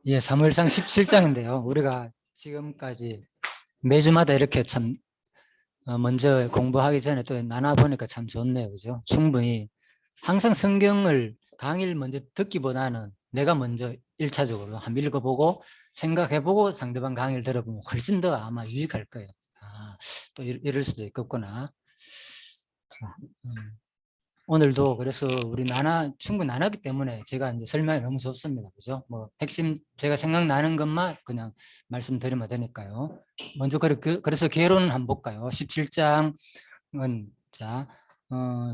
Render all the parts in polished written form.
예, 사무엘상 17장인데요. 우리가 지금까지 매주마다 이렇게 참 먼저 공부하기 전에 또 나눠보니까 참 좋네요. 그죠? 충분히 항상 성경을 강의를 먼저 듣기보다는 내가 먼저 1차적으로 한번 읽어보고 생각해보고 상대방 강의를 들어보면 훨씬 더 아마 유익할 거예요. 아, 또 이럴 수도 있겠구나. 자, 오늘도 그래서 우리 충분히 나눴기 때문에 제가 이제 설명이 너무 좋습니다. 그죠? 뭐 핵심 제가 생각나는 것만 그냥 말씀드리면 되니까요. 먼저 그래서 개론을 한번 볼까요? 17장은 자,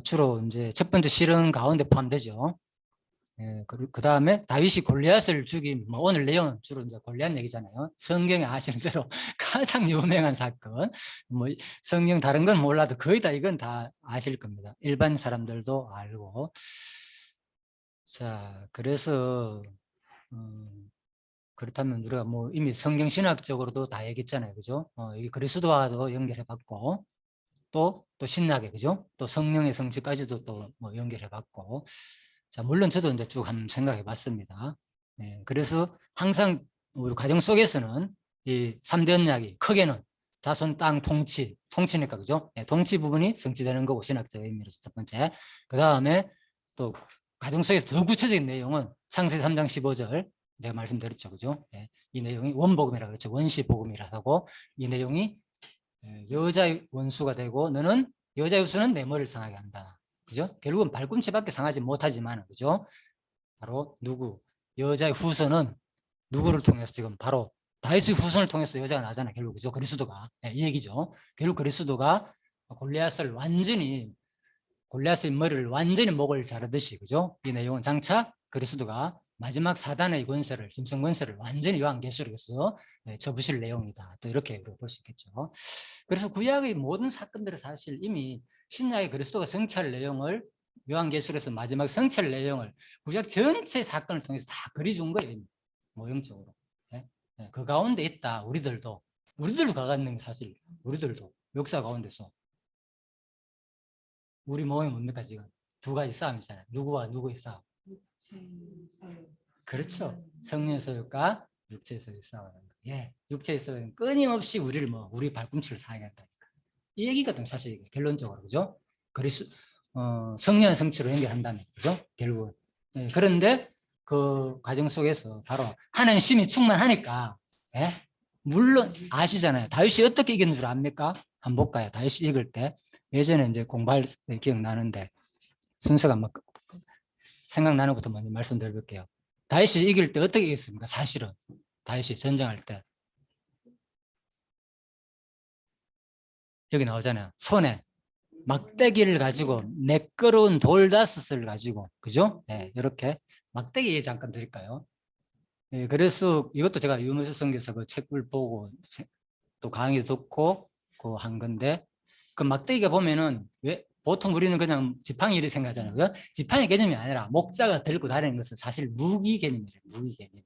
주로 이제 첫 번째 실은 가운데 포함되죠. 예, 그 다음에 다윗이 골리앗을 죽인 뭐 오늘 내용은 주로 이제 골리앗 얘기잖아요. 성경에 아시는 대로 가장 유명한 사건. 뭐 성경 다른 건 몰라도 거의 다 이건 다 아실 겁니다. 일반 사람들도 알고. 자, 그래서 그렇다면 우리가 뭐 이미 성경 신학적으로도 다 얘기했잖아요, 그죠? 이 그리스도와도 연결해봤고 또 신약에 그죠? 또 성령의 성취까지도 또 뭐 연결해봤고. 자, 물론 저도 이제 쭉 한번 생각해봤습니다. 네, 그래서 항상 우리 가정 속에서는 이 3대 언약이 크게는 자손, 땅, 통치니까 그죠? 네, 통치 부분이 성취되는 거고 신학적 의미로서 첫 번째. 그 다음에 또 가정 속에서 더 구체적인 내용은 창세기 3장 15절 내가 말씀드렸죠, 그죠? 네, 이 내용이 원복음이라 그랬죠. 원시 복음이라고 하고 이 내용이 여자의 원수가 되고 너는 여자의 후손은 내 머리를 상하게 한다. 그죠? 결국은 발꿈치밖에 상하지 못하지만 그죠? 바로 누구? 여자의 후손은 누구를 통해서 지금 바로 다윗의 후손을 통해서 여자가 나잖아. 결국 그죠? 그리스도가. 네, 이 얘기죠. 결국 그리스도가 골리앗의 머리를 완전히 목을 자르듯이 그죠? 이 내용은 장차 그리스도가 마지막 사단의 권세를 짐승 권세를 완전히 요한계시록에서 접으실 내용이다. 또 이렇게 볼 수 있겠죠. 그래서 구약의 모든 사건들은 사실 이미 신약의 그리스도가 성취할 내용을 요한계시록에서 마지막 성취할 내용을 구약 전체 사건을 통해서 다 그려준 거예요. 모형적으로. 네? 네, 그 가운데 있다. 우리들도 가가 있는 게 사실 우리들도 역사 가운데서 우리 몸이 뭡니까 지금? 두 가지 싸움이잖아요. 누구와 누구의 싸움? 그렇죠. 성령의 소유과 육체의 소유의 싸움인 거예요. 예, 육체의 소유는 끊임없이 우리 발꿈치를 상하게 한다니까. 이 얘기거든 사실 결론적으로 그죠? 성령 성취로 연결한다면 그죠? 결국은. 예, 그런데 그 과정 속에서 바로 하나님 심이 충만하니까 예? 물론 아시잖아요. 다윗이 어떻게 이겼는 줄 압니까? 한번 볼까요? 다윗이 이길 때 예전에 이제 공부할 때 기억나는데 순서가 막 생각나는 것부터 먼저 말씀드려볼게요. 다윗이 이길 때 어떻게 이겼습니까? 사실은 다윗이 전쟁할 때 여기 나오잖아요. 손에 막대기를 가지고 매끄러운 돌다섯을 가지고 그죠? 네, 이렇게 막대기 잠깐 드릴까요? 네, 그래서 이것도 제가 유무스 선교사 그 책을 보고 또 강의 듣고 그 한 건데 그 막대기가 보면은 왜 보통 우리는 그냥 지팡이 이렇게 생각하잖아요. 그죠? 지팡이 개념이 아니라 목자가 들고 다니는 것은 사실 무기 개념이래요. 무기 개념.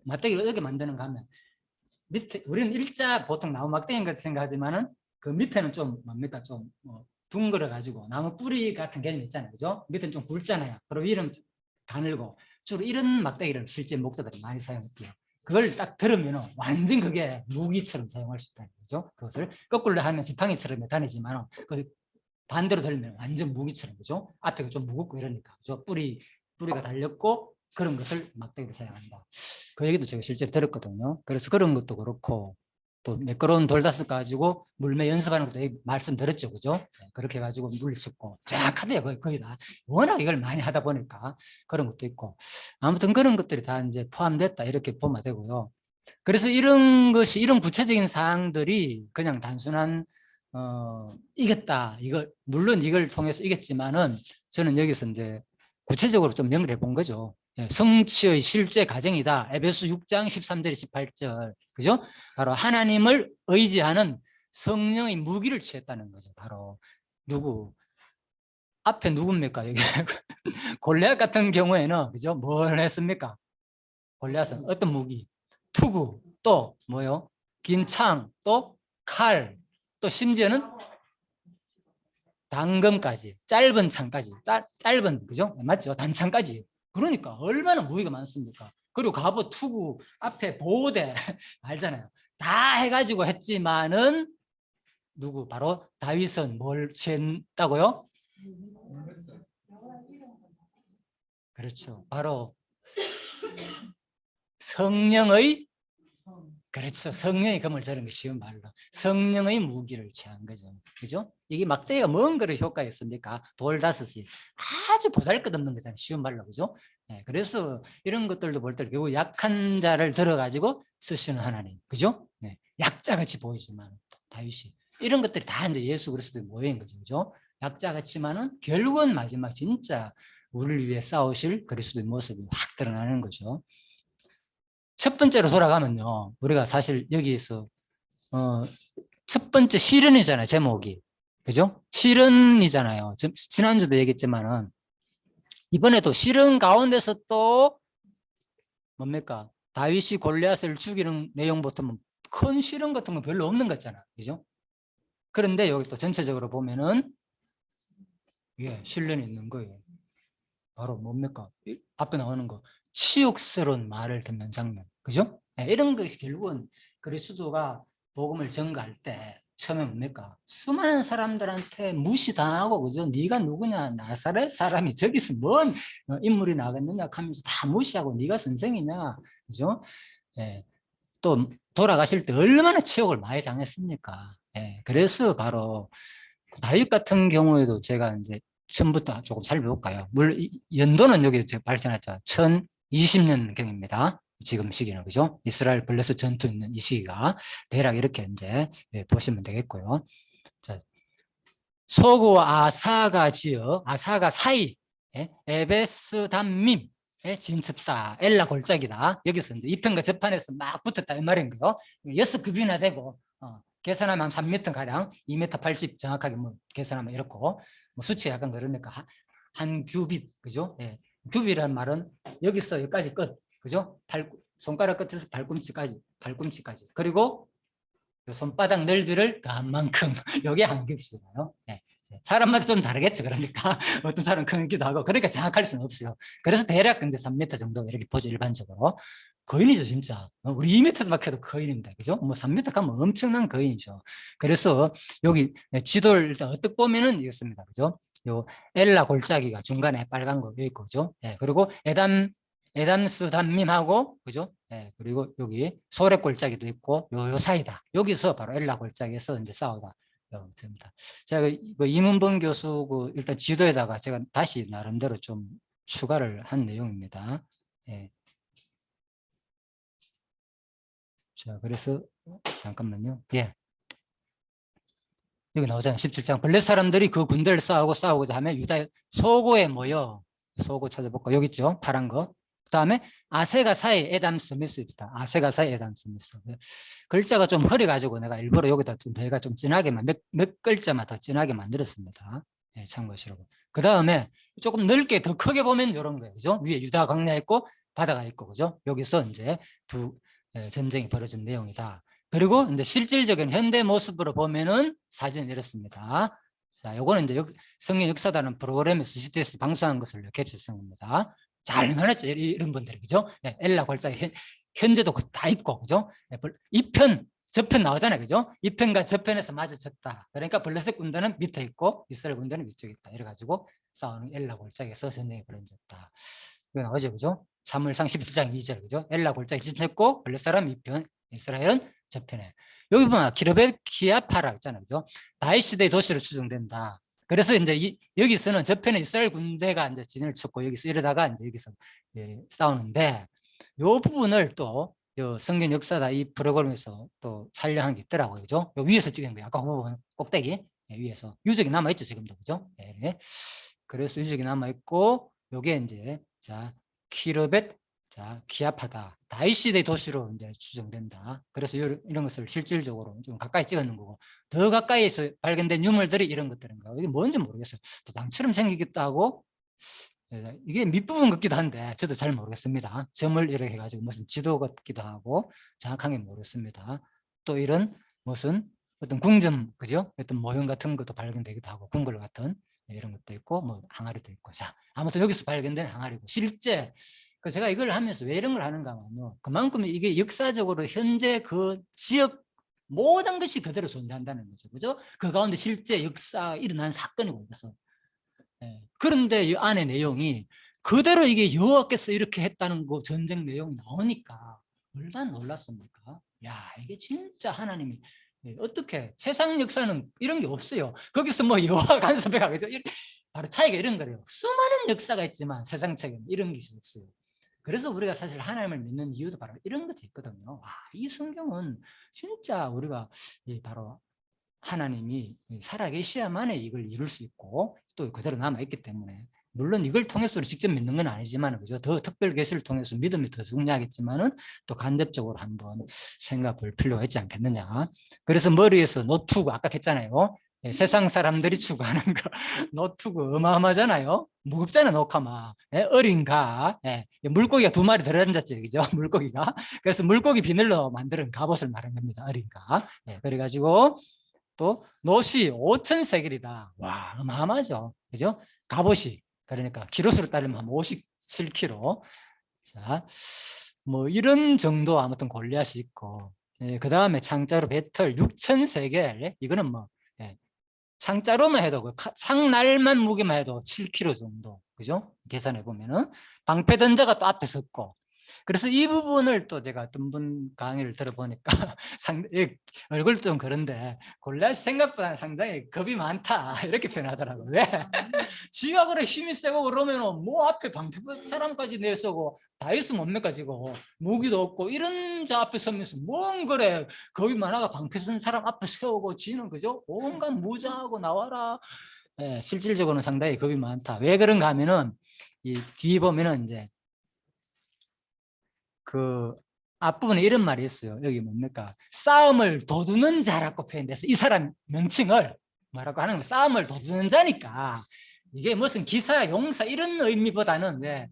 막대기를 어떻게 만드는가 하면 밑에 우리는 일자 보통 나무 막대기인 같이 생각하지만은 그 밑에는 좀 뭡니까 좀뭐 둥그러 가지고 나무 뿌리 같은 개념이 있잖아요, 그죠? 밑에는 좀 굵잖아요. 그리고 위는 가늘고 주로 이런 막대기를 실제 목자들이 많이 사용해요. 그걸 딱 들으면 완전 그게 무기처럼 사용할 수 있다는 거죠. 그것을 거꾸로 하면 지팡이처럼 다니지만 그 반대로 들면 완전 무기처럼 그죠? 앞에가 좀 무겁고 이러니까 그죠? 뿌리가 달렸고 그런 것을 막대기로 사용한다. 그 얘기도 제가 실제로 들었거든요. 그래서 그런 것도 그렇고 또 매끄러운 돌다섯 가지고 물매 연습하는 것도 말씀드렸죠, 그죠? 네, 그렇게 해가지고 물리쳤고 정확하대요, 거의 다. 워낙 이걸 많이 하다 보니까 그런 것도 있고 아무튼 그런 것들이 다 이제 포함됐다 이렇게 보면 되고요. 그래서 이런 구체적인 사항들이 그냥 단순한 이겼다. 물론 이걸 통해서 이겼지만은 저는 여기서 이제 구체적으로 좀 연결해 본 거죠. 예, 성취의 실제 과정이다. 에베소 6장 13절 18절. 그죠? 바로 하나님을 의지하는 성령의 무기를 취했다는 거죠. 바로 앞에 누굽니까? 여기 골리앗 같은 경우에는 그죠? 뭘 했습니까? 골리앗은 어떤 무기? 투구, 또 뭐요? 긴 창, 또 칼, 또 심지어는 단검까지, 짧은 창까지, 짧은 그죠? 맞죠? 단창까지. 그러니까 얼마나 무기가 많습니까? 그리고 갑오 투구 앞에 보호대 알잖아요. 다 해가지고 했지만은 누구 바로 다윗은 뭘 취했다고요? 그렇죠. 바로 성령의 그렇죠. 성령의 검을 들은 게 쉬운 말로 성령의 무기를 취한 거죠. 그죠? 이게 막대기가 뭔 그런 효과가 있습니까? 돌 다섯이 아주 보잘것없는 거잖아요. 쉬운 말로 그죠? 네, 그래서 이런 것들도 볼 때 결국 약한 자를 들어가지고 쓰시는 하나님, 그죠? 네, 약자같이 보이지만 다윗이 이런 것들이 다 이제 예수 그리스도의 모형인 거죠, 그죠? 약자같지만은 결국은 마지막 진짜 우리를 위해 싸우실 그리스도의 모습이 확 드러나는 거죠. 첫 번째로 돌아가면요, 우리가 사실 여기에서 첫 번째 실현이잖아요, 제목이. 그죠? 실현이잖아요. 지난주도 얘기했지만은 이번에도 실현 가운데서 또 뭡니까? 다윗이 골리앗을 죽이는 내용부터는 큰 실현 같은 거 별로 없는 거 있잖아. 그죠? 그런데 여기 또 전체적으로 보면은 예, 실현이 있는 거예요. 바로 뭡니까? 앞에 나오는 거. 치욕스러운 말을 듣는 장면. 그죠? 네, 이런 것이 결국은 그리스도가 복음을 전가할 때 처음에 뭡니까? 수많은 사람들한테 무시당하고 그죠? 네가 누구냐? 나사렛 사람이 저기서 뭔 인물이 나겠느냐 하면서 다 무시하고 네가 선생이냐? 그죠? 예. 또 돌아가실 때 얼마나 치욕을 많이 당했습니까? 예. 그래서 바로 다윗 같은 경우에도 제가 이제 처음부터 조금 살펴볼까요? 물론 연도는 여기 제가 발전했죠. 1020년경입니다. 지금 시기는 그죠? 이스라엘 블레셋 전투 있는 이 시기가 대략 이렇게 이제 보시면 되겠고요. 자, 소고 아사가 지어 아사가 사이 에베스 담밈 진쳤다. 엘라 골짜기다. 여기서 이제 이편과 저편에서 막 붙었다 이 말인 거요. 6급이나 되고 계산하면 3m 가량 2m 80 정확하게 뭐 계산하면 이렇고 뭐 수치 약간 그러니까 한 규빗 그죠? 예. 규빗이라는 말은 여기서 여기까지 끝 그죠? 손가락 끝에서 발꿈치까지 그리고 손바닥 넓이를 더한 만큼 이게 한 규빗이잖아요. 예. 사람마다 좀 다르겠죠. 그러니까 어떤 사람은 크기도 하고 그러니까 정확할 수는 없어요. 그래서 대략 근데 3m 정도 이렇게 보죠. 일반적으로 거인이죠 진짜. 우리 2m만 해도 거인입니다. 그죠? 뭐 3m 가면 엄청난 거인이죠. 그래서 여기 지도를 일단 어떻게 보면은 이렇습니다. 그죠? 요 엘라 골짜기가 중간에 빨간 거 여기 있죠. 예, 그리고 에담스 단밈하고 그죠? 예, 그리고 여기 소래 골짜기도 있고 요 사이다. 여기서 바로 엘라 골짜기에서 이제 싸우다. 됩니다. 제가 그 이문범 교수 그 일단 지도에다가 제가 다시 나름대로 좀 추가를 한 내용입니다. 예. 자, 그래서 잠깐만요. 예. 여기 나오잖아요. 17장. 블레 사람들이 그 군대를 싸우고자 하면 유다 소고에 모여 소고 찾아볼까? 여기 있죠. 파란 거. 그다음에 아세가사의 에담 스미스입니다. 아세가사의 에담 스미스. 글자가 좀 흐려가지고 내가 일부러 여기다 좀 내가 좀 진하게만 몇 글자만 더 진하게 만들었습니다. 네, 참고하시라고. 그 다음에 조금 넓게 더 크게 보면 이런 거예요. 그죠? 위에 유다 광야 있고 바다가 있고 그죠? 여기서 이제 두 전쟁이 벌어진 내용이다. 그리고 이제 실질적인 현대 모습으로 보면은 사진이 이렇습니다. 자, 요거는 이제 성경 역사다는 프로그램에서 CTS 방송한 것을 캡처한 겁니다. 잘 만했죠. 이런 분들이, 그죠? 네, 엘라 골짜기 현재도 다 있고, 그죠? 네, 이편, 저편 나오잖아요, 그죠? 이편과 저편에서 마주쳤다. 그러니까 블레셋 군대는 밑에 있고 이스라엘 군대는 위쪽에 있다. 이래가지고 싸우는 엘라 골짜기에서 전쟁이 벌어졌다. 이거 나오죠, 그죠? 사무엘상 11장 2절, 그죠? 엘라 골짜기 지쳤고 블레셋 사람 이편, 이스라엘은 저편에. 여기 보면 키르벳 키아파라 있잖아요, 그죠? 다윗 시대의 도시로 추정된다. 그래서 이제 여기서는 저편에 이스라엘 군대가 이제 진을 쳤고 여기서 이러다가 이제 여기서 싸우는데 이 부분을 또 성경 역사다 이 프로그램에서 또 촬영한 게 있더라고요, 그죠? 요 위에서 찍은 거예요. 아까 보면 꼭대기 위에서 유적이 남아 있죠, 지금도, 그죠? 네. 그래서 유적이 남아 있고 요게 이제 자 키르벳 자 키아파다 다윗 시대 도시로 이제 추정된다. 그래서 이런 것을 실질적으로 좀 가까이 찍었는 거고 더 가까이에서 발견된 유물들이 이런 것들인가 이게 뭔지 모르겠어요. 또 당처럼 생기기도 하고 이게 밑부분 같기도 한데 저도 잘 모르겠습니다. 점을 이렇게 해가지고 무슨 지도 같기도 하고 정확하게 모르겠습니다. 또 이런 무슨 어떤 궁전 그죠? 어떤 모형 같은 것도 발견되기도 하고 궁궐 같은 이런 것도 있고 뭐 항아리도 있고 자 아무튼 여기서 발견된 항아리고 실제 그 제가 이걸 하면서 왜 이런 걸 하는가 하면요. 그만큼 이게 역사적으로 현재 그 지역 모든 것이 그대로 존재한다는 거죠. 그죠? 그 가운데 실제 역사 일어난 사건이고 그래서. 예. 그런데 이 안에 내용이 그대로 이게 여호와께서 이렇게 했다는 거 전쟁 내용이 나오니까 얼마나 놀랐습니까? 야, 이게 진짜 하나님이 어떻게 세상 역사는 이런 게 없어요. 거기서 뭐 여호와 간섭해가 그죠? 바로 차이가 이런 거예요. 수많은 역사가 있지만 세상 책에는 이런 게 없어요. 그래서 우리가 사실 하나님을 믿는 이유도 바로 이런 것이 있거든요. 와, 이 성경은 진짜 우리가 바로 하나님이 살아계셔야만이 이걸 이룰 수 있고 또 그대로 남아있기 때문에 물론 이걸 통해서 직접 믿는 건 아니지만 그죠? 더 특별 계시를 통해서 믿음이 더 중요하겠지만은 또 간접적으로 한번 생각해 볼 필요가 있지 않겠느냐. 그래서 머리에서 노트북 아까 했잖아요. 세상 사람들이 추구하는 거 노트북 어마어마하잖아요. 무겁잖아 녹화마. 어린가. 물고기가 2마리 들어앉았죠. 그죠? 물고기가. 그래서 물고기 비늘로 만드는 갑옷을 말한 겁니다. 어린가. 그래가지고 또 노시 5,000세겔이다. 와, 어마어마하죠. 그죠? 갑옷이. 그러니까 키로수로 따르면 한 57kg. 자, 뭐 이런 정도 아무튼 골리앗이 있고, 그 다음에 창자로 배틀 6,000세겔. 이거는 뭐 창자로만 해도 상날만 무게만 해도 7kg 정도. 그죠? 계산해 보면은 방패던자가 또 앞에 섰고. 그래서 이 부분을 또 제가 어떤 분 강의를 들어보니까 얼굴 좀 그런데 골리앗이 생각보다 상당히 겁이 많다 이렇게 표현하더라고요. 왜? 지가 그래 힘이 세고 그러면은 뭐 앞에 방패 사람까지 내서고 다이스 뭡니까 지금 무기도 없고 이런 자 앞에 서면서 뭔 그래 겁이 많아가 방패 쓴 사람 앞에 세우고 지는 그죠? 온갖 무장하고 나와라. 실질적으로는 상당히 겁이 많다. 왜 그런가 하면은 이 뒤에 보면은 이제 그 앞부분에 이런 말이 있어요. 여기 뭡니까? 싸움을 도두는 자라고 표현돼서 이 사람 명칭을 뭐라고 하는 거 싸움을 도두는 자니까 이게 무슨 기사, 용사 이런 의미보다는 왜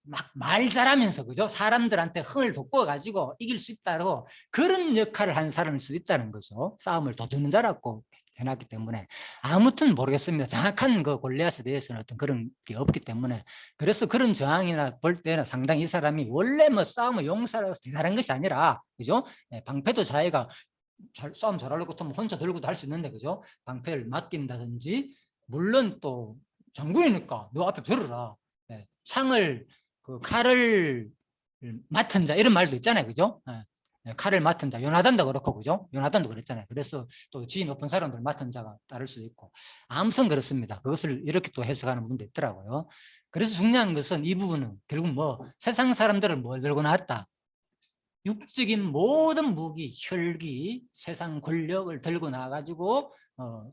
막 말 잘하면서 그죠? 사람들한테 흥을 돋궈가지고 이길 수 있다고 그런 역할을 한 사람일 수 있다는 거죠. 싸움을 도두는 자라고 해놨기 때문에 아무튼 모르겠습니다. 정확한 그 골리앗에 대해서는 어떤 그런 게 없기 때문에 그래서 그런 저항이나 볼 때는 상당히 이 사람이 원래 뭐 싸움을 용사라고 대단한 것이 아니라 그죠? 방패도 자기가 싸움 잘하려고 하면 혼자 들고도 할 수 있는데 그죠? 방패를 맡긴다든지 물론 또 장군이니까 너 앞에 들어라. 창을 그 칼을 맡은 자 이런 말도 있잖아요. 그죠? 칼을 맡은 자 요나단도 그렇고 그죠? 요나단도 그랬잖아요. 그래서 또 지위 높은 사람들 맡은 자가 따를 수도 있고 아무튼 그렇습니다. 그것을 이렇게 또 해석하는 분도 있더라고요. 그래서 중요한 것은 이 부분은 결국 뭐 세상 사람들을 뭘 들고 나왔다. 육적인 모든 무기, 혈기, 세상 권력을 들고 나가지고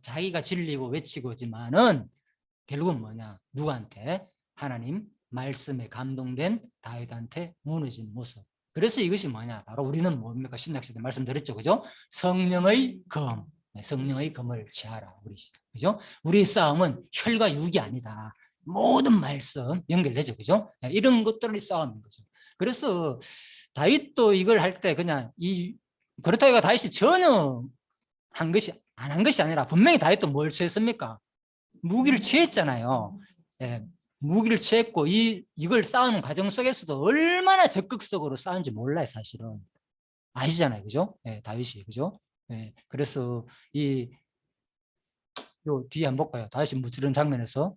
자기가 진리고 외치고지만은 결국은 뭐냐? 누구한테? 하나님 말씀에 감동된 다윗한테 무너진 모습. 그래서 이것이 뭐냐? 바로 우리는 뭡니까? 신약시대 말씀드렸죠. 그죠? 성령의 검. 성령의 검을 취하라. 우리 그죠? 우리 싸움은 혈과 육이 아니다. 모든 말씀 연결되죠. 그죠? 이런 것들이 싸움인 거죠. 그래서 다윗도 이걸 할 때 그냥 그렇다고 해서 다윗이 전혀 안 한 것이 아니라 분명히 다윗도 뭘 취했습니까? 무기를 취했잖아요. 무기를 취했고 이걸 싸우는 과정 속에서도 얼마나 적극적으로 싸운지 몰라요, 사실은. 아시잖아요, 그죠? 다윗이, 그죠? 그래서 요 뒤에 한번 볼까요? 다윗이 무지른 장면에서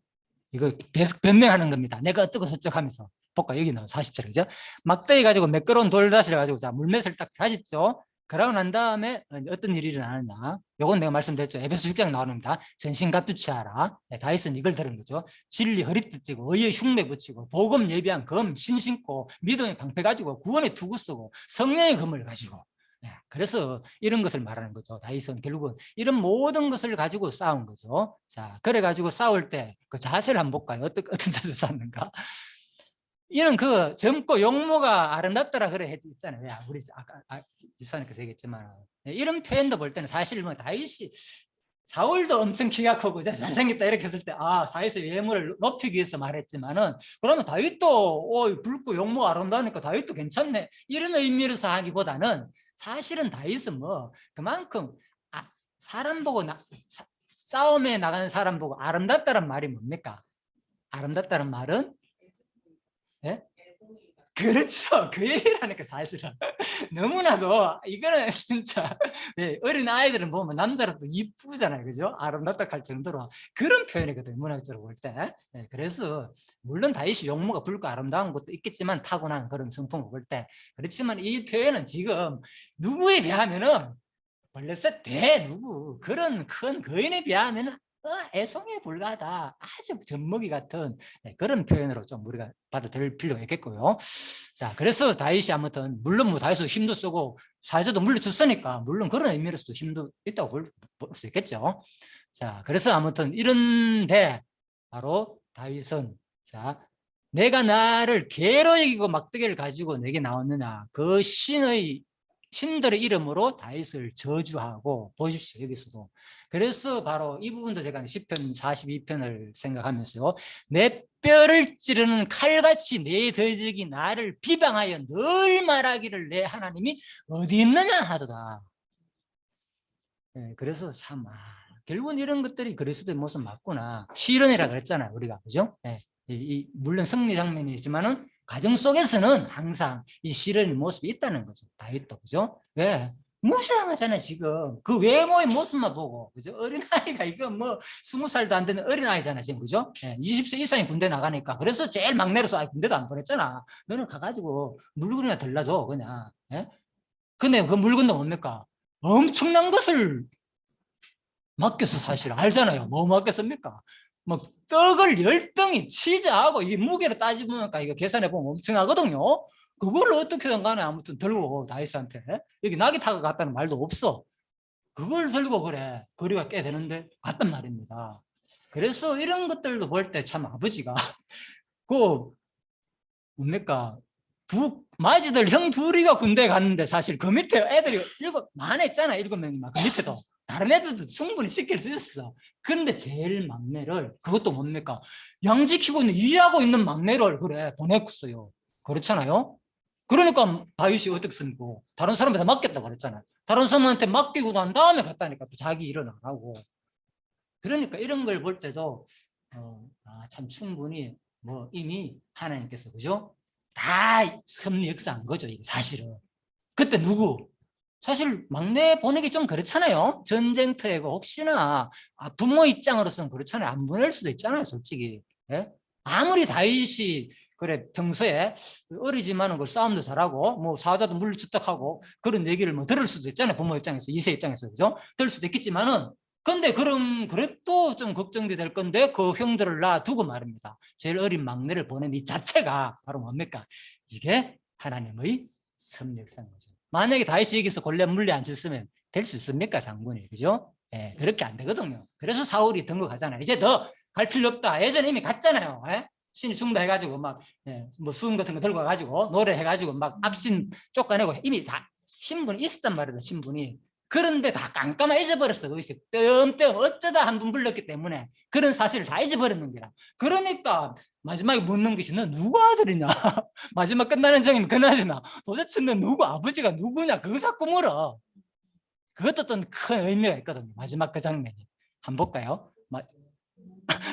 이거 계속 변명하는 겁니다. 내가 어쩌고 저쩌고 하면서. 볼까 여기 나와 40절 그죠? 막대기 가지고 매끄러운 돌다시를 가지고 자 물맷을 딱 가졌죠. 그러고 난 다음에 어떤 일이 일어나느냐? 요건 내가 말씀드렸죠. 에베소 6장 나오는다. 전신갑주 취하라. 다윗은 이걸 들은 거죠. 진리 허리띠 띠고 의의 흉매 붙이고 복음 예비한 검 신신고 믿음의 방패 가지고 구원의 투구 쓰고 성령의 검을 가지고 그래서 이런 것을 말하는 거죠. 다윗은 결국은 이런 모든 것을 가지고 싸운 거죠. 자, 그래 가지고 싸울 때 그 자세를 한번 볼까요? 어떤 자세를 쌓는가? 이는 그 젊고 용모가 아름답더라 그래 했잖아요. 우리 아까 지사님께서 얘기했지만 이런 표현도 볼 때는 사실 뭐 다윗이 사울도 엄청 키가 크고 잘생겼다 이렇게 했을 때 다윗의 외모를 높이기 위해서 말했지만은 그러면 다윗도 붉고 용모가 아름다우니까 다윗도 괜찮네 이런 의미로서 하기보다는 사실은 다윗은 뭐 그만큼 사람 보고 싸움에 나가는 사람 보고 아름답다는 말이 뭡니까? 아름답다는 말은 그렇죠. 그 얘기라니까 사실은. 너무나도 이거는 진짜 어린 아이들은 보면 남자라도 이쁘잖아요. 그죠? 아름답다 할 정도로 그런 표현이거든요. 문학적으로 볼 때. 그래서 물론 다윗이 용모가 붉고 아름다운 것도 있겠지만 타고난 그런 성품을 볼 때. 그렇지만 이 표현은 지금 누구에 비하면은 벌레셋 대 누구 그런 큰 거인에 비하면은 애송에 불과하다. 아주 젖먹이 같은 그런 표현으로 좀 우리가 받아들일 필요가 있겠고요. 자, 그래서 다윗이 아무튼 물론 뭐 다윗도 힘도 쓰고 사회자도 물리쳤으니까 물론 그런 의미로서도 힘도 있다고 볼 수 있겠죠. 자, 그래서 아무튼 이런데 바로 다윗은 자 내가 나를 개로 여기고 막대기를 가지고 내게 나왔느냐 그 신들의 이름으로 다윗을 저주하고 보십시오. 여기서도. 그래서 바로 이 부분도 제가 시편 42편을 생각하면서요. 내 뼈를 찌르는 칼같이 내 대적이 나를 비방하여 늘 말하기를 내 하나님이 어디 있느냐 하도다. 그래서 참 결국은 이런 것들이 그리스도의 모습 맞구나. 실현이라 그랬잖아요. 우리가. 그죠? 물론 승리 장면이지만은 가정 속에서는 항상 이 실현의 모습이 있다는 거죠. 다윗도. 그죠? 왜? 무시당하잖아요, 지금. 그 외모의 모습만 보고. 그죠? 어린아이가 이거 뭐 20살도 안 되는 어린아이잖아, 지금. 그죠? 20세 이상이 군대 나가니까. 그래서 제일 막내로서 군대도 안 보냈잖아. 너는 가가지고 물건이나 들라줘, 그냥. 근데 그 물건도 뭡니까? 엄청난 것을 맡겨서 사실 알잖아요. 뭐 맡겼습니까? 뭐 떡을 10덩이 치즈하고 이 무게를 따지보니까 이거 계산해 보면 엄청나거든요. 그걸 어떻게든 간에 아무튼 들고 다윗한테 여기 낙이 타고 갔다는 말도 없어. 그걸 들고 그래 거리가 꽤 되는데 갔단 말입니다. 그래서 이런 것들도 볼 때 참 아버지가 그 뭡니까 두 마지들 형 둘이가 군대 갔는데 사실 그 밑에 애들이 많았잖아. 7명이 막 그 밑에도 다른 애들도 충분히 시킬 수 있어. 그런데 제일 막내를 그것도 뭡니까 양 지키고 있는 일하고 있는 막내를 그래 보냈어요. 그렇잖아요. 그러니까 다윗이 어떻게 씁니까? 다른 사람한테 맡겼다 그랬잖아요. 다른 사람한테 맡기고 난 다음에 갔다니까 또 자기 일은 안 하고. 그러니까 이런 걸 볼 때도 참 충분히 뭐 이미 하나님께서 그죠? 다 섭리 역사한 거죠, 이게 사실은. 그때 누구? 사실 막내 보내기 좀 그렇잖아요. 전쟁터이고 혹시나 부모 입장으로서는 그렇잖아요. 안 보낼 수도 있잖아요, 솔직히. 예? 아무리 다윗이 그래 평소에 어리지만은 그 싸움도 잘하고 뭐 사자도 물리치탁하고 그런 얘기를 뭐 들을 수도 있잖아요. 부모 입장에서 이세 입장에서 그죠? 들을 수도 있겠지만은 근데 그래도 좀 걱정이 될 건데 그 형들을 놔두고 말입니다. 제일 어린 막내를 보낸 이 자체가 바로 뭡니까? 이게 하나님의 섭리역사인 거죠. 만약에 다윗이 여기서 골리앗 물리 안 쳤으면 될 수 있습니까, 장군이? 그죠? 그렇게 안 되거든요. 그래서 사울이 등극하잖아요. 이제 더 갈 필요 없다. 예전에 이미 갔잖아요. 신이 숭다 해가지고 뭐 수음 같은 거 들고 가가지고 노래해가지고 막 악신 쫓아내고 이미 다 신분이 있었단 말이다. 신분이. 그런데 다 깜깜아 잊어버렸어. 그것이 뜸뜸 어쩌다 한 분 불렀기 때문에 그런 사실을 다 잊어버렸는 거라. 그러니까 마지막에 묻는 것이 너 누구 아들이냐? 마지막 끝나는 장면 그나저나 도대체 너 누구 아버지가 누구냐? 그걸 자꾸 물어. 그것도 어떤 큰 의미가 있거든요. 마지막 그 장면이. 한번 볼까요?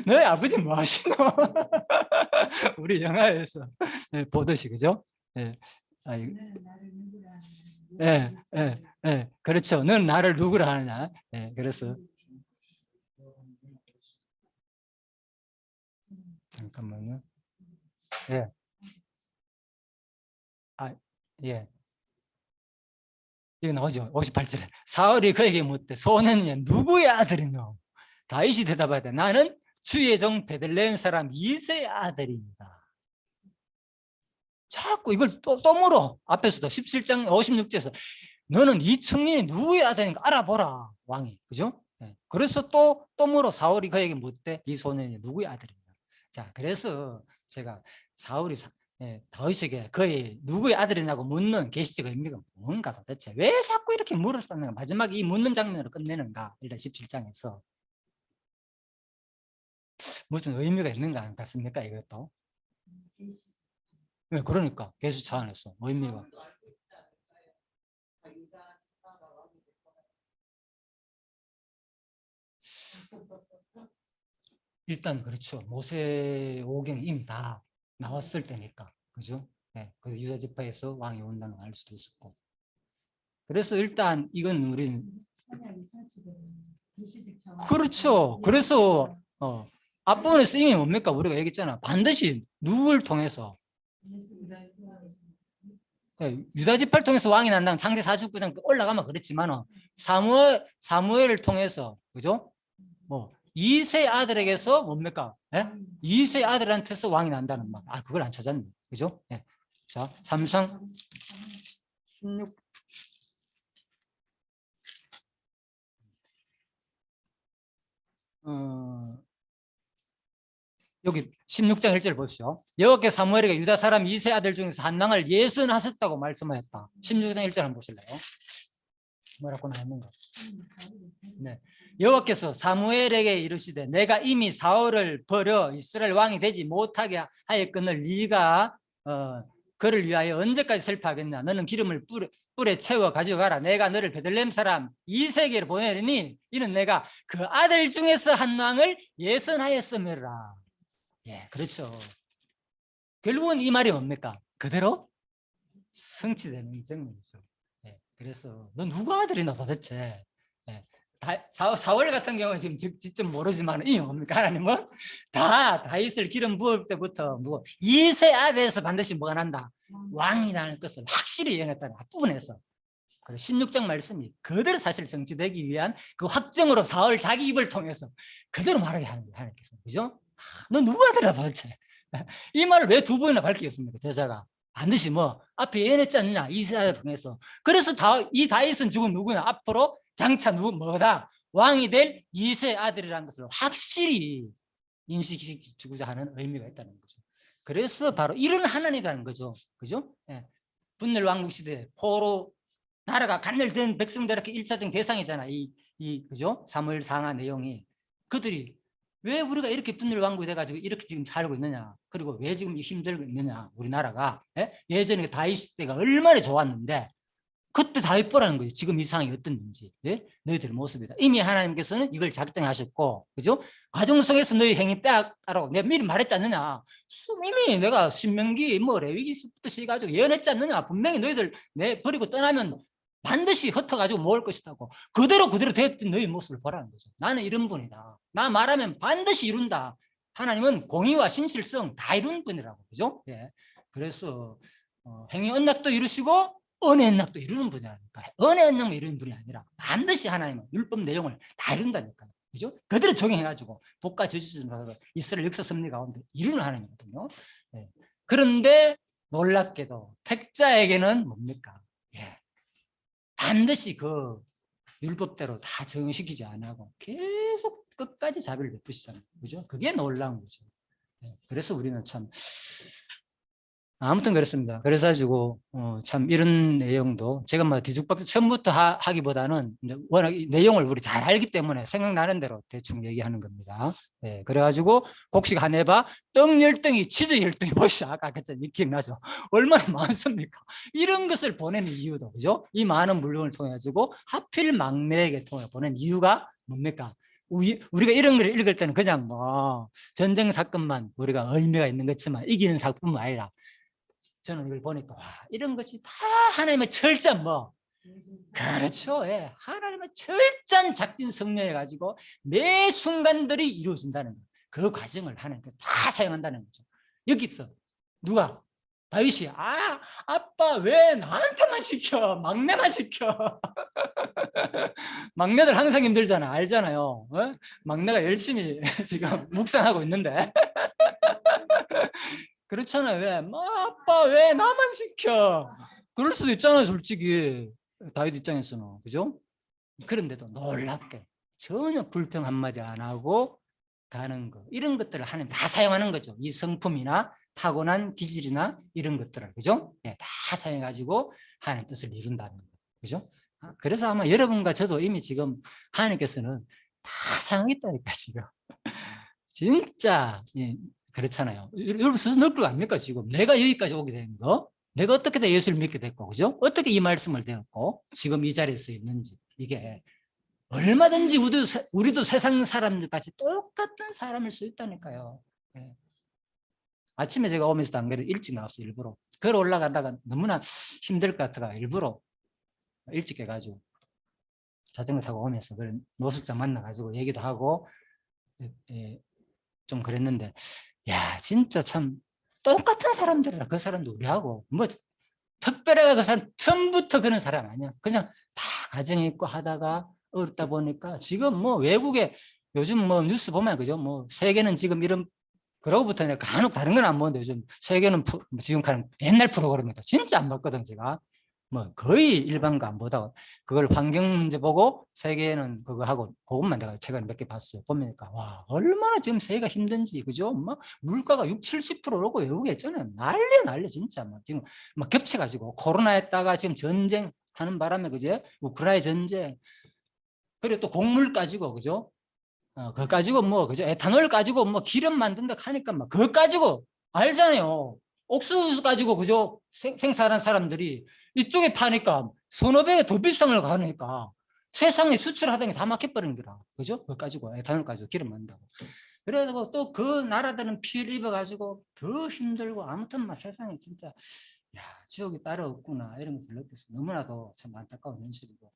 너희 아버지 뭐 하시노? 우리 영화에서 보듯이 그죠? 예. 예, 예, 예, 그렇죠. 넌 나를 누구라 하느냐? 그래서 잠깐만요. 예, 예. 이거 나오죠. 58절에 사울이 그에게 묻되 소년이 누구의 아들이뇨? 다윗이 대답하되 나는 주의 종 베들레헴 사람 이새의 아들입니다. 자꾸 이걸 또 물어. 앞에서도 17장 56절에서 너는 이 청년이 누구의 아들인가 알아보라. 왕이. 그죠? 그래서 또 물어. 사울이 그에게 묻되 이 소년이 누구의 아들인가. 자, 그래서 제가 사울이 다윗에게 그의 누구의 아들이냐고 묻는 계시적 의미가 뭔가 도대체 왜 자꾸 이렇게 물었었는가. 마지막에 이 묻는 장면으로 끝내는가. 일단 17장에서 무슨 의미가 있는 것 같습니까? 이것도. 그러니까 계수 차원에서 의미가. 일단 그렇죠. 모세오경이 이미 다 나왔을 때니까. 그죠? 예, 그래서 유다 지파에서 왕이 온다는 걸 알 수도 있었고. 그래서 일단 이건 우리는 그렇죠. 그래서 앞부분에서 이미 뭡니까? 우리가 얘기했잖아. 반드시 누굴 통해서 유다 지파를 통해서 왕이 난다는 창세 49장 올라가면 그렇지만 사무엘을 통해서 그죠? 뭐 이세 아들에게서 뭡니까? 예? 이세 아들한테서 왕이 난다는 말. 아 그걸 안 찾았네. 그죠? 예. 자, 삼상 16 여기 16장 1절 보시죠. 여호와께서 사무엘에게 유다 사람 이세 아들 중에서 한 낭을 예선하셨다고 말씀하셨다. 16장 1절 한번 보실래요? 뭐라고 나왔는가? 네. 여호와께서 사무엘에게 이르시되 내가 이미 사울을 버려 이스라엘 왕이 되지 못하게 하였거늘 네가 그를 위하여 언제까지 슬퍼하겠냐? 너는 기름을 뿔에 채워 가져가라. 내가 너를 베들레헴 사람 이세에게로 보내리니 이는 내가 그 아들 중에서 한 낭을 예선하였음이라. 예, 그렇죠. 결국은 이 말이 뭡니까? 그대로 성취되는 증거죠. 예, 그래서 너 누구 아들이나 도대체? 예, 사울 같은 경우는 지금 직접 모르지만 이 뭡니까? 하나님은 다 다윗을 기름 부을 때부터 뭐 이세 아들에서 반드시 뭐가 난다? 왕이 나는 것을 확실히 예언했다는 앞부분에서. 그리고 16장 말씀이 그대로 사실 성취되기 위한 그 확정으로 사울 자기 입을 통해서 그대로 말하게 하는 거예요. 하나님께서. 그죠? 너 누구 아들이야 도대체? 이 말을 왜 두 번이나 밝히겠습니까? 제자가 반드시 뭐 앞에 예언했지 않느냐 이스라엘을 통해서. 그래서 이 다윗은 죽은 누구냐? 앞으로 장차 누구 뭐다? 왕이 될 이세 아들이라는 것을 확실히 인식시키고자 하는 의미가 있다는 거죠. 그래서 바로 이런 하나님이라는 거죠. 그죠? 예. 분열 왕국 시대 포로 나라가 간열된 백성들 이렇게 1차적 대상이잖아. 그죠? 사무엘 상하 내용이 그들이 왜 우리가 이렇게 분열 왕국이 돼가지고 이렇게 지금 살고 있느냐? 그리고 왜 지금 힘들고 있느냐? 우리나라가 예전에 다윗 때가 얼마나 좋았는데 그때 다윗 보라는 거예요. 지금 이 상황이 어떤지. 예? 너희들의 모습이다. 이미 하나님께서는 이걸 작정하셨고, 그죠? 가정성에서 너희 행위 빼앗라고 내가 미리 말했지 않느냐? 이미 내가 신명기, 뭐 레위기부터 시작해가지고 예언했지 않느냐? 분명히 너희들 내 버리고 떠나면 반드시 흩어가지고 모을 것이다고. 그대로 됐던 너희 모습을 보라는 거죠. 나는 이런 분이다. 나 말하면 반드시 이룬다. 하나님은 공의와 신실성 다 이루는 분이라고. 그죠? 예. 그래서 행위 언약도 이루시고 은혜 언약도 이루는 분이라니까. 은혜 언약만 이루는 분이 아니라 반드시 하나님은 율법 내용을 다 이룬다니까요. 그죠? 그대로 적용해가지고 복과 저주를 이스라엘 역사 섭리 가운데 이루는 하나님이거든요. 예. 그런데 놀랍게도 택자에게는 뭡니까? 예. 반드시 그 율법대로 다 적용시키지 않고 계속 끝까지 자비를 베푸시잖아요. 그죠? 그게 놀라운 거죠. 예. 그래서 우리는 참 아무튼 그렇습니다. 그래가지고 참 이런 내용도 제가 뭐 뒤죽박죽 처음부터 하기보다는 이제 워낙 이 내용을 우리 잘 알기 때문에 생각나는 대로 대충 얘기하는 겁니다. 네, 그래가지고 곡식 한 해봐 떡 열덩이 치즈 열덩이 보시죠. 아까 그랬잖아요. 기억나죠? 얼마나 많습니까? 이런 것을 보내는 이유도 그죠? 이 많은 물건을 통해 가지고 하필 막내에게 통해 보낸 이유가 뭡니까? 우리가 이런 걸 읽을 때는 그냥 뭐 전쟁 사건만 우리가 의미가 있는 것지만 이기는 사건뿐만 아니라 저는 이걸 보니까 와, 이런 것이 다 하나님의 철저한 그렇죠. 예. 하나님의 철저한 작전 성령해 가지고 매 순간들이 이루어진다는 거예요. 그 과정을 하나님께서 다 사용한다는 거죠. 여기서 누가 다윗이 아빠 왜 나한테만 시켜? 막내만 시켜. 막내들 항상 힘들잖아. 알잖아요. 막내가 열심히 지금 묵상하고 있는데 그렇잖아요. 왜? 아빠 왜 나만 시켜? 그럴 수도 있잖아요. 솔직히 다윗 입장에서는. 그죠? 그런데도 놀랍게 전혀 불평 한마디 안 하고 가는 거. 이런 것들을 하나님 다 사용하는 거죠. 이 성품이나 타고난 기질이나 이런 것들을. 그죠? 네, 다 사용해가지고 하나님 뜻을 이룬다는 거. 그죠? 그래서 아마 여러분과 저도 이미 지금 하나님께서는 다 사용했다니까 지금. 진짜 그렇잖아요. 여러분 스스로 느낄 거 아닙니까? 지금 내가 여기까지 오게 된 거, 내가 어떻게 다 예수를 믿게 됐고, 그죠? 어떻게 이 말씀을 되었고 지금 이 자리에 서 있는지, 이게 얼마든지 우리도 세상 사람들 같이 똑같은 사람일 수 있다니까요. 네. 아침에 제가 오면서도 안 그래도 일찍 나왔어요. 일부러. 걸어 올라가다가 너무나 힘들 것 같아가 일부러 일찍 해가지고 자전거 타고 오면서 노숙자 만나가지고 얘기도 하고 좀 그랬는데, 야 진짜 참 똑같은 사람들이라. 그 사람도 우리하고 뭐 특별하게 그 사람 처음부터 그런 사람 아니야. 그냥 다 가정이 있고 하다가 어렵다 보니까 지금 뭐 외국에 요즘 뭐 뉴스 보면 그죠, 뭐 세계는 지금 이런, 그러고부터 내가 간혹 다른 건 안 보는데 요즘 세계는 지금 가는 옛날 프로그램이다 진짜 안 봤거든. 제가 뭐 거의 일반가 안 보다가 그걸 환경 문제 보고 세계는 그거 하고 그것만 내가 최근에 몇 개 봤어요. 보니까 와 얼마나 지금 세계가 힘든지, 그죠? 막 물가가 6, 70% 오르고 외국에 있잖아요. 난리 진짜. 막 지금 막 겹쳐가지고 코로나에다가 지금 전쟁 하는 바람에, 그죠? 우크라이나 전쟁, 그리고 또 곡물 가지고, 그죠? 그거 가지고 뭐, 그죠? 에탄올 가지고 뭐 기름 만든다 하니까 막 그거 가지고 알잖아요. 옥수수 가지고, 그죠? 생산한 사람들이 이쪽에 파니까 서너 배가 더 비싼 걸 가니까 세상에 수출하던 게 다 막혀버린 거라. 그죠? 그거 가지고 에탄올 가지고 기름 만든다고. 그래서 또 그 나라들은 피해를 입어가지고 더 힘들고, 아무튼 막 세상에 진짜 야 지옥이 따로 없구나 이런 것을 느꼈어요. 너무나도 참 안타까운 현실이고.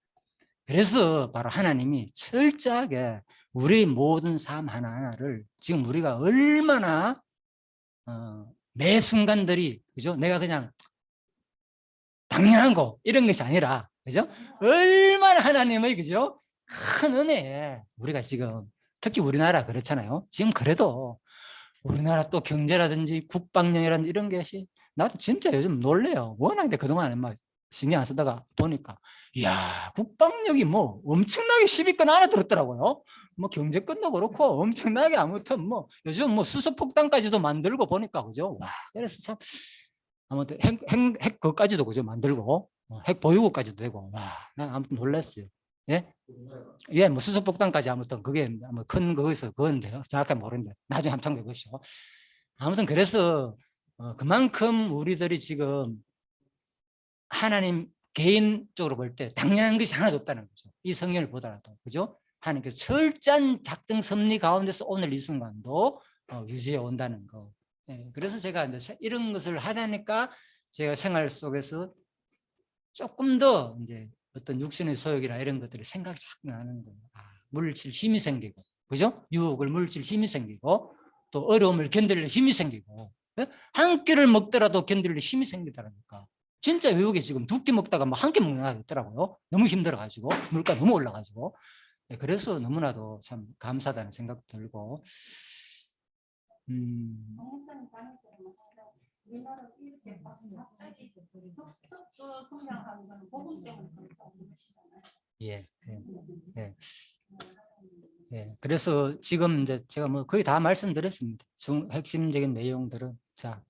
그래서 바로 하나님이 철저하게 우리 모든 삶 하나하나를 지금 우리가 얼마나 매 순간들이, 그죠? 내가 그냥 당연한 거 이런 것이 아니라, 그죠? 얼마나 하나님의, 그죠? 큰 은혜에 우리가 지금, 특히 우리나라 그렇잖아요. 지금 그래도 우리나라 또 경제라든지 국방력이라든지 이런 것이, 나도 진짜 요즘 놀래요. 워낙 근데 그동안 막 신경 안 쓰다가 보니까 이야 국방력이 뭐 엄청나게 10위권 안에 들었더라고요. 뭐 경제권도 그렇고 엄청나게, 아무튼 뭐 요즘 뭐 수소폭탄까지도 만들고 보니까, 그죠? 와, 그래서 참 아무튼 핵 그까지도, 그죠? 만들고 핵 보유국까지도 되고, 와, 난 아무튼 놀랐어요. 예? 예, 뭐 수소폭탄까지, 아무튼 그게 뭐 큰 거기서 그건 정확하게 모르는데 나중에 한번 참고해보시고. 아무튼 그래서 그만큼 우리들이 지금 하나님 개인적으로 볼 때 당연한 것이 하나도 없다는 거죠. 이 성경을 보더라도, 그죠? 하나님께서 철저한 작정 섭리 가운데서 오늘 이 순간도 유지해 온다는 거. 예, 그래서 제가 이제 이런 것을 하다니까 제가 생활 속에서 조금 더 이제 어떤 육신의 소욕이나 이런 것들을 생각이 자꾸 나는 거예요. 물질 힘이 생기고, 그죠? 유혹을 물질 힘이 생기고, 또 어려움을 견딜 힘이 생기고, 예? 한 끼를 먹더라도 견딜 힘이 생기더라니까. 진짜 외국에 지금 두 끼 먹다가 뭐 한 끼 먹는 게 있더라고요. 너무 힘들어가지고, 물가 너무 올라가지고. 예, 그래서 너무나도 참 감사하다는 생각도 들고. 우리나라 이렇게 갑자기 급속도로 성장하는 건 복음 때문에 그렇다고 하시잖아요. 예, 예, 예. 그래서 지금 이제 제가 뭐 거의 다 말씀드렸습니다. 핵심적인 내용들은 자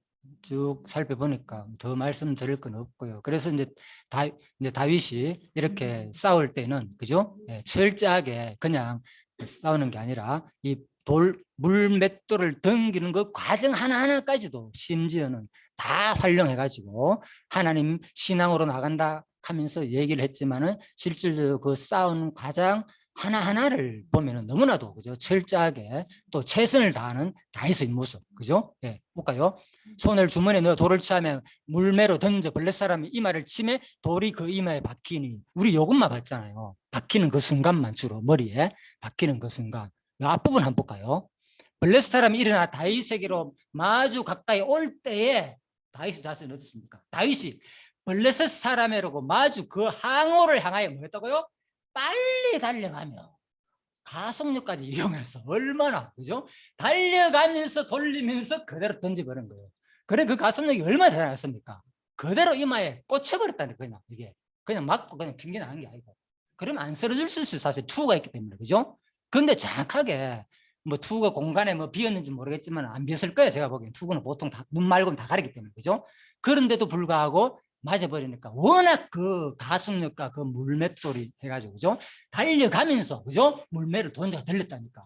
쭉 살펴보니까 더 말씀드릴 건 없고요. 그래서 이제 다윗이 이렇게 싸울 때는, 그죠? 예, 철저하게 그냥 싸우는 게 아니라 이 물맷돌을 던기는 그 과정 하나하나까지도 심지어는 다 활용해가지고 하나님 신앙으로 나간다 하면서 얘기를 했지만은 실질적으로 그 싸우는 과정 하나하나를 보면은 너무나도, 그죠? 철저하게 또 최선을 다하는 다윗의 모습, 그죠? 예, 볼까요? 손을 주머니에 넣어 돌을 치하면 물매로 던져 블렛 사람이 이마를 치매 돌이 그 이마에 박히니. 우리 요것만 봤잖아요. 박히는 그 순간만, 주로 머리에 박히는 그 순간. 이 앞부분 한번 볼까요? 블렛 사람이 일어나 다윗에게로 마주 가까이 올 때에 다윗의 자세는 어떻습니까? 다윗이 블레셋 사람이라고 마주 그 항우를 향하여 뭐였다고요? 빨리 달려가며 가속력까지 이용해서 얼마나, 그죠? 달려가면서 돌리면서 그대로 던져버린 거예요. 그래 그 가속력이 얼마나 대단했습니까? 그대로 이마에 꽂혀버렸다는 거냐. 이게 그냥 맞고 그냥 튕겨나간 게 아니고. 그러면 안 쓰러질 수 있어요. 사실 투구가 있기 때문에, 그죠? 근데 정확하게 뭐 투구가 공간에 뭐 비었는지 모르겠지만 안 비었을 거예요. 제가 보기엔 투구는 보통 다 눈 말고는 다 가리기 때문에, 그죠? 그런데도 불구하고 맞아버리니까 워낙 그 가속력과 그 물맷돌이 해가지고, 그죠? 달려가면서, 그죠? 물매를 던져가 들렸다니까.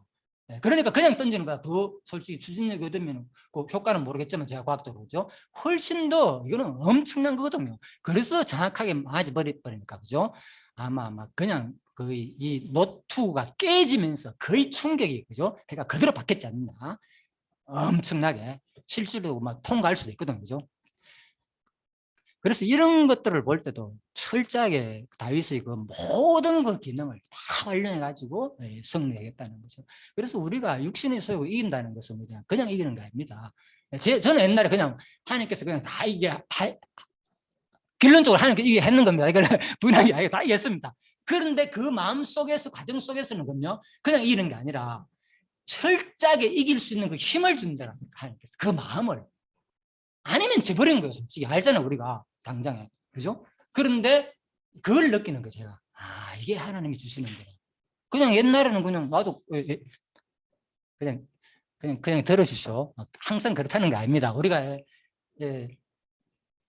예, 그러니까 그냥 던지는 거야. 더 솔직히 추진력이 얻으면 그 효과는 모르겠지만 제가 과학적으로, 그죠? 훨씬 더 이거는 엄청난 거거든요. 그래서 정확하게 맞아버리니까, 그죠? 아마 그냥 거의 이 노트가 깨지면서 거의 충격이, 그죠? 그러니까 그대로 받겠지 않나. 엄청나게 실제로 막 통과할 수도 있거든요. 그죠? 그래서 이런 것들을 볼 때도 철저하게 다윗의 그 모든 그 기능을 다 활용해 가지고 승리하겠다는 거죠. 그래서 우리가 육신의 소욕을 이긴다는 것은 그냥 이기는 거 아닙니다. 저는 옛날에 그냥 하나님께서 그냥 다 이게 결론적으로 하나님께서 이게 했는 겁니다. 이걸 분명히 다 이겼습니다. 그런데 그 마음 속에서 과정 속에서는 그냥 이기는 게 아니라 철저하게 이길 수 있는 그 힘을 준다는 하나님께서 그 마음을. 아니면 져버리는 거예요. 솔직히 알잖아요. 우리가 당장에. 그죠? 그런데 그걸 느끼는 거예요. 제가. 아, 이게 하나님이 주시는 거예요. 그냥 옛날에는 그냥 나도 그냥 들으십시오. 항상 그렇다는 게 아닙니다. 우리가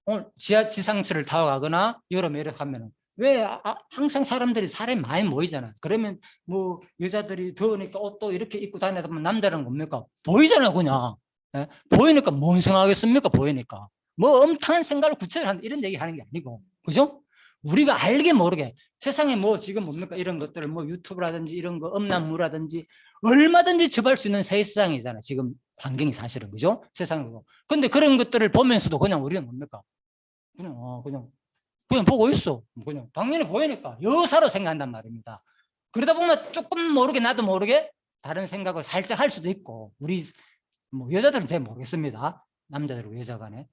오늘 지상철을 타고 가거나 여름에 이렇게 하면은 왜 항상 사람이 많이 모이잖아. 그러면 뭐 여자들이 더우니까 옷도 이렇게 입고 다니다 보면 남자는 뭡니까? 보이잖아 그냥. 예? 보이니까 뭔 생각하겠습니까? 보이니까. 뭐 엄청난 생각을 구체적으로 한다 이런 얘기 하는 게 아니고. 그죠? 우리가 알게 모르게 세상에 뭐 지금 뭡니까? 이런 것들을 뭐 유튜브라든지 이런 거 음란무라든지 얼마든지 접할 수 있는 세상이잖아. 지금 환경이 사실은. 그죠? 세상으로. 근데 그런 것들을 보면서도 그냥 우리는 뭡니까? 그냥 보고 있어. 그냥 당연히 보이니까 여사로 생각한단 말입니다. 그러다 보면 조금 모르게 나도 모르게 다른 생각을 살짝 할 수도 있고 우리 뭐 여자들은 잘 모르겠습니다. 남자들과 여자 간에.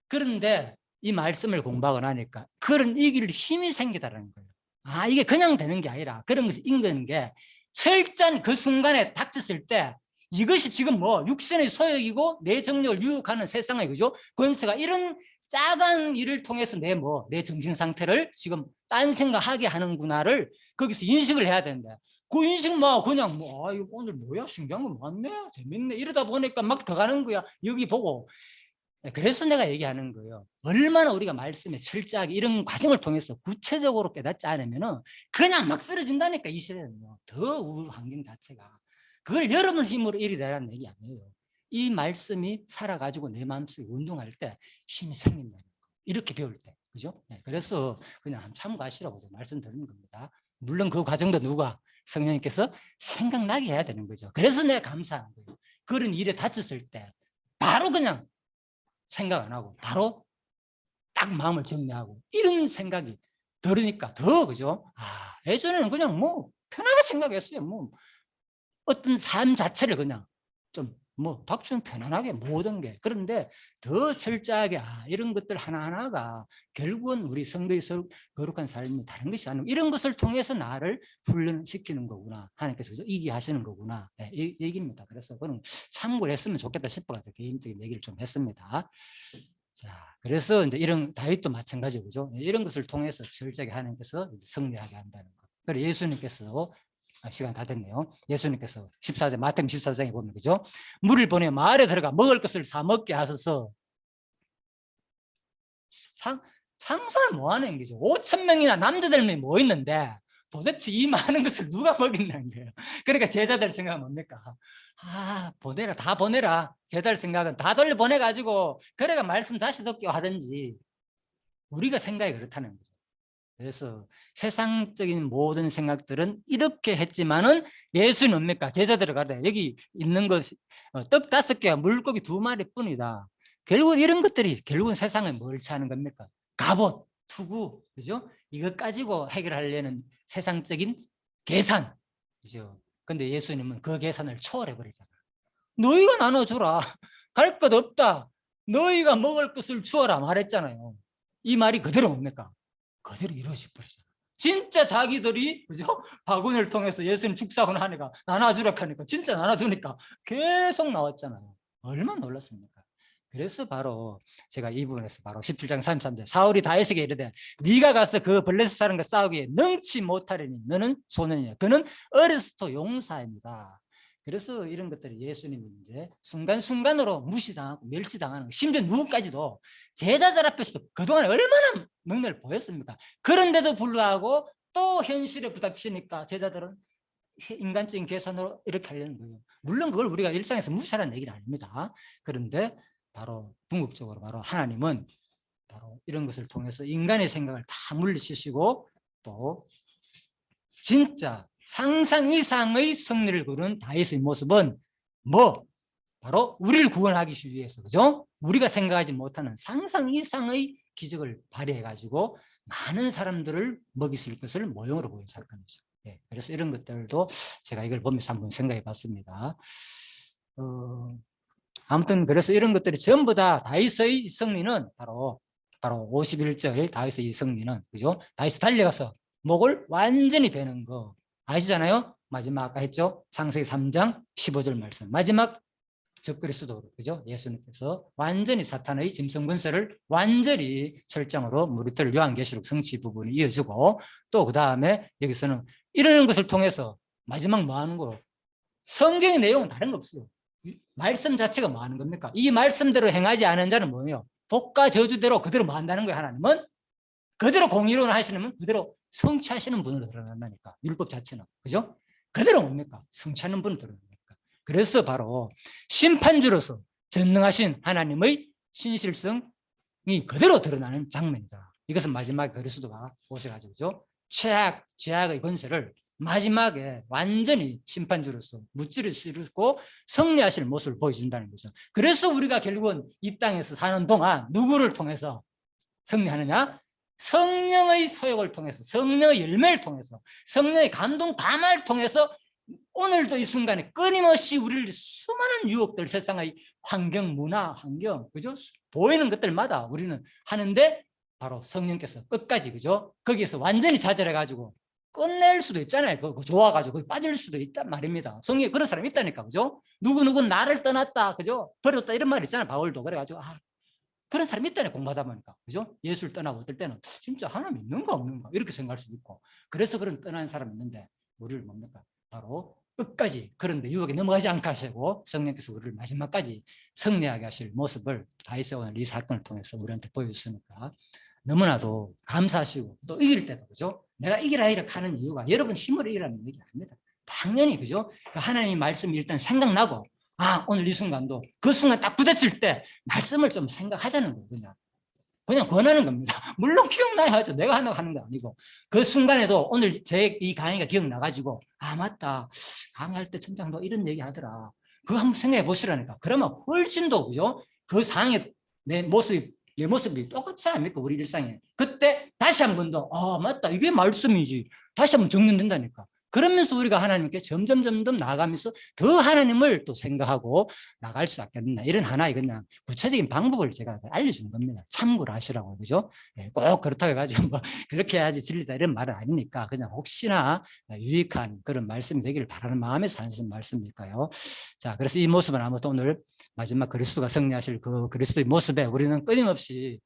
그런데 이 말씀을 공부하고 나니까 그런 이길 힘이 생기다라는 거예요. 아, 이게 그냥 되는 게 아니라 그런 것을 읽는 게 철저한 그 순간에 닥쳤을 때 이것이 지금 뭐 육신의 소욕이고 내 정력을 유혹하는 세상의 그죠? 권세가 이런 작은 일을 통해서 내 정신 상태를 지금 딴 생각하게 하는구나를 거기서 인식을 해야 된다. 그 인식 그냥 이거 오늘 뭐야 신기한 거 많네 재밌네 이러다 보니까 막 더 가는 거야 여기 보고. 그래서 내가 얘기하는 거예요. 얼마나 우리가 말씀에 철저하게 이런 과정을 통해서 구체적으로 깨닫지 않으면 그냥 막 쓰러진다니까 이 시대는요. 더 우울 환경 자체가. 그걸 여러분 힘으로 이리되라는 얘기 아니에요. 이 말씀이 살아가지고 내 마음속에 운동할 때 힘이 생긴다는 거. 이렇게 배울 때. 그죠? 네, 그래서 그냥 참고하시라고 말씀드리는 겁니다. 물론 그 과정도 누가 성령님께서 생각나게 해야 되는 거죠. 그래서 내가 감사한 거예요. 그런 일에 다쳤을 때 바로 그냥 생각 안 하고 바로 딱 마음을 정리하고 이런 생각이 들으니까 더 그죠? 아, 예전에는 그냥 편하게 생각했어요. 어떤 삶 자체를 그냥 좀 닥치면 편안하게 모든 게. 그런데 더 철저하게 이런 것들 하나하나가 결국은 우리 성도의 거룩한 삶이 다른 것이 아니고 이런 것을 통해서 나를 훈련시키는 거구나. 하나님께서 이기 하시는 거구나. 네, 이 얘기입니다. 그래서 그는 참고를 했으면 좋겠다 싶어서 개인적인 얘기를 좀 했습니다. 자, 그래서 이제 이런 다윗도 마찬가지고 그죠? 이런 것을 통해서 철저하게 하나님께서 승리하게 한다는 것. 그리고 예수님께서 시간 다 됐네요. 예수님께서 14장 마태복음 14장에 보면 그죠? 물을 보내 마을에 들어가 먹을 것을 사 먹게 하소서. 상상을 뭐 하는 거죠? 5천 명이나 남자들이 뭐 있는데 도대체 이 많은 것을 누가 먹인다는 거예요. 그러니까 제자들 생각은 뭡니까? 보내라, 다 보내라. 제자들 생각은 다 돌려 보내가지고 그래가 말씀 다시 듣게 하든지 우리가 생각이 그렇다는 거죠. 그래서 세상적인 모든 생각들은 이렇게 했지만은 예수는 뭡니까? 제자들을 가다 여기 있는 것이 떡 5개와 물고기 2마리뿐이다. 결국은 이런 것들이 결국은 세상을 뭘 차는 겁니까? 갑옷, 투구, 그죠? 이것 가지고 해결하려는 세상적인 계산, 그죠? 근데 예수님은 그 계산을 초월해 버리잖아. 너희가 나눠주라. 갈 것 없다. 너희가 먹을 것을 주어라 말했잖아요. 이 말이 그대로 뭡니까? 그대로 이루어져 버리잖아. 진짜 자기들이 그죠? 바구니를 통해서 예수님 축사하고 나니까 나눠주라 하니까 진짜 나눠주니까 계속 나왔잖아요. 얼마나 놀랐습니까? 그래서 바로 제가 이 부분에서 바로 17장 33절 사울이 다윗에게 이르되 네가 가서 그 블레셋 사람과 싸우기에 능치 못하리니 너는 소년이야. 그는 어렸을 때 용사입니다. 그래서 이런 것들이 예수님이 이제 순간순간으로 무시당하고 멸시당하는 심지어 누구까지도 제자들 앞에서도 그동안 얼마나 능력을 보였습니까? 그런데도 불구하고 또 현실에 부닥치니까 제자들은 인간적인 계산으로 이렇게 하려는 거예요. 물론 그걸 우리가 일상에서 무시하라는 얘기는 아닙니다. 그런데 바로 궁극적으로 바로 하나님은 바로 이런 것을 통해서 인간의 생각을 다 물리치시고 또 진짜 상상 이상의 승리를 거둔 다윗의 모습은 바로 우리를 구원하기 위해서, 그죠? 우리가 생각하지 못하는 상상 이상의 기적을 발휘해 가지고 많은 사람들을 먹이실 것을 모형으로 보인 사건이죠. 예, 그래서 이런 것들도 제가 이걸 보면서 한번 생각해 봤습니다. 아무튼 그래서 이런 것들이 전부 다 다윗의 승리는 바로 51절 다윗의 이 승리는, 그죠? 다윗이 달려가서 목을 완전히 베는 거 아시잖아요? 마지막 아까 했죠? 창세기 3장 15절 말씀. 마지막 적그리스도로, 그죠? 예수님께서 완전히 사탄의 짐승 권세를 완전히 철장으로 무리들 요한계시록 성취 부분이 이어지고, 또 그 다음에 여기서는 이러는 것을 통해서 마지막 뭐 하는 거? 성경의 내용은 다른 거 없어요. 말씀 자체가 뭐 하는 겁니까? 이 말씀대로 행하지 않은 자는 뭐예요? 복과 저주대로 그대로 뭐 한다는 거예요. 하나님은 그대로 공의로운 하시는 분, 그대로 성취하시는 분으로 드러난다니까. 율법 자체는, 그죠? 그대로 뭡니까? 성취하는 분으로 드러납니까? 그래서 바로 심판주로서 전능하신 하나님의 신실성이 그대로 드러나는 장면이다. 이것은 마지막에 그리스도가 오셔가지고, 그죠? 죄악의 권세를 마지막에 완전히 심판주로서 무찌를 씌우고 승리하실 모습을 보여준다는 거죠. 그래서 우리가 결국은 이 땅에서 사는 동안 누구를 통해서 승리하느냐? 성령의 소욕을 통해서, 성령의 열매를 통해서, 성령의 감동 담화를 통해서 오늘도 이 순간에 끊임없이 우리를 수많은 유혹들, 세상의 환경, 문화, 환경, 그죠? 보이는 것들마다 우리는 하는데 바로 성령께서 끝까지, 그죠? 거기에서 완전히 좌절해가지고 끝낼 수도 있잖아요. 그거 좋아가지고 거기 빠질 수도 있단 말입니다. 성경에 그런 사람이 있다니까, 그죠? 누구누구 나를 떠났다, 그죠? 버렸다, 이런 말 있잖아요. 바울도. 그래가지고, 그런 사람이 있다네, 공부하다 보니까. 그죠? 예수를 떠나고 어떨 때는 진짜 하나님 있는가 없는가 이렇게 생각할 수도 있고. 그래서 그런 떠나는 사람이 있는데 우리를 뭡니까? 바로 끝까지 그런데 유혹에 넘어가지 않게 하시고 성령께서 우리를 마지막까지 승리하게 하실 모습을 다윗의 오늘 이 사건을 통해서 우리한테 보여주시니까 너무나도 감사하시고, 또 이길 때도, 그죠? 내가 이기라 이렇게 하는 이유가 여러분 힘으로 이기라는 얘기 아닙니다. 당연히, 그죠? 하나님의 말씀이 일단 생각나고, 오늘 이 순간도 그 순간 딱 부딪힐 때 말씀을 좀 생각하자는 거예요. 그냥 권하는 겁니다. 물론 기억나야죠. 내가 하는 게 아니고. 그 순간에도 오늘 제 이 강의가 기억나가지고, 맞다. 강의할 때 천장도 이런 얘기 하더라. 그거 한번 생각해 보시라니까. 그러면 훨씬 더, 그죠? 그 상황에 내 모습이 똑같지 않습니까? 우리 일상에. 그때 다시 한 번 더, 맞다. 이게 말씀이지. 다시 한 번 정리된다니까. 그러면서 우리가 하나님께 점점 나아가면서 더 하나님을 또 생각하고 나갈 수 있겠나. 이런 하나의 그냥 구체적인 방법을 제가 알려주는 겁니다. 참고를 하시라고, 그죠? 꼭 그렇다고 해가지고 뭐 그렇게 해야지 진리다 이런 말은 아니니까 그냥 혹시나 유익한 그런 말씀이 되기를 바라는 마음에서 하는 말씀이니까요. 자, 그래서 이 모습은 아무튼 오늘 마지막 그리스도가 승리하실 그 그리스도의 모습에 우리는 끊임없이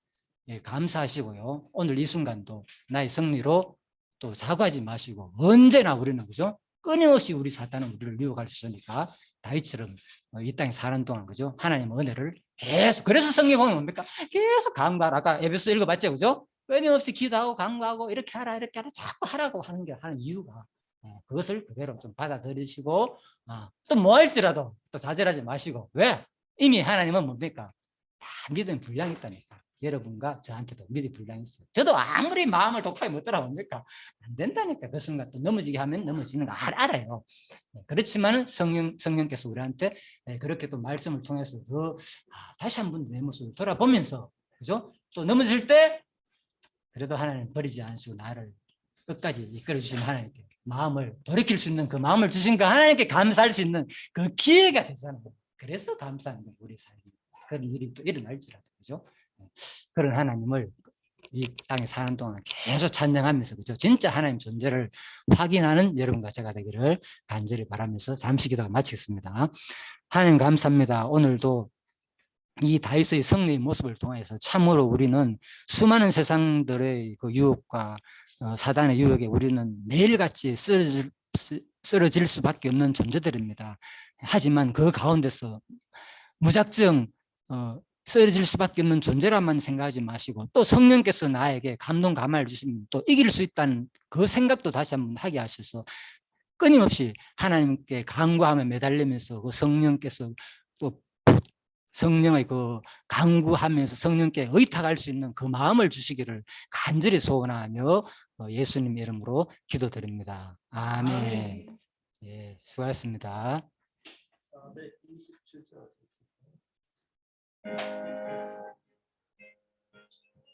감사하시고요. 오늘 이 순간도 나의 승리로 또 자고하지 마시고 언제나 우리는, 그죠? 끊임없이 우리 사탄은 우리를 유혹할 수 있으니까 다윗처럼 이 땅에 사는 동안, 그죠? 하나님의 은혜를 계속, 그래서 성경 보면 뭡니까? 계속 간구하라. 아까 에베소 읽어봤죠, 그죠? 끊임없이 기도하고 간구하고 이렇게 하라 자꾸 하라고 하는 이유가 그것을 그대로 좀 받아들이시고 또 뭐 할지라도 또 좌절하지 마시고. 왜? 이미 하나님은 뭡니까? 다 믿음 분량이 있다니까. 여러분과 저한테도 믿음 분량이 있어요. 저도 아무리 마음을 독하게 못 따라옵니까? 안 된다니까. 그 순간 또 넘어지게 하면 넘어지는 거 알아요. 그렇지만은 성령께서 우리한테 그렇게 또 말씀을 통해서 다시 한번 내 모습을 돌아보면서, 그죠? 또 넘어질 때 그래도 하나님 버리지 않으시고 나를 끝까지 이끌어 주신 하나님께 마음을 돌이킬 수 있는 그 마음을 주신 그 하나님께 감사할 수 있는 그 기회가 되잖아요. 그래서 감사하는 거예요, 우리 삶에. 그런 일이 또 일어날지라도, 그죠? 그런 하나님을 이 땅에 사는 동안 계속 찬양하면서, 그죠? 진짜 하나님 존재를 확인하는 여러분과 제가 되기를 간절히 바라면서 잠시 기도가 마치겠습니다. 하나님 감사합니다. 오늘도 이 다윗의 승리의 모습을 통해서 참으로 우리는 수많은 세상들의 그 유혹과 사단의 유혹에 우리는 매일같이 쓰러질 수밖에 없는 존재들입니다. 하지만 그 가운데서 무작정 쓰러질 수밖에 없는 존재라만 생각하지 마시고, 또 성령께서 나에게 감동 감화를 주시면 또 이길 수 있다는 그 생각도 다시 한번 하게 하셔서 끊임없이 하나님께 간구하며 매달리면서 그 성령께서 또 성령의 그 간구하면서 성령께 의탁할 수 있는 그 마음을 주시기를 간절히 소원하며 예수님 이름으로 기도드립니다. 아멘. 예, 수고하셨습니다. 427절.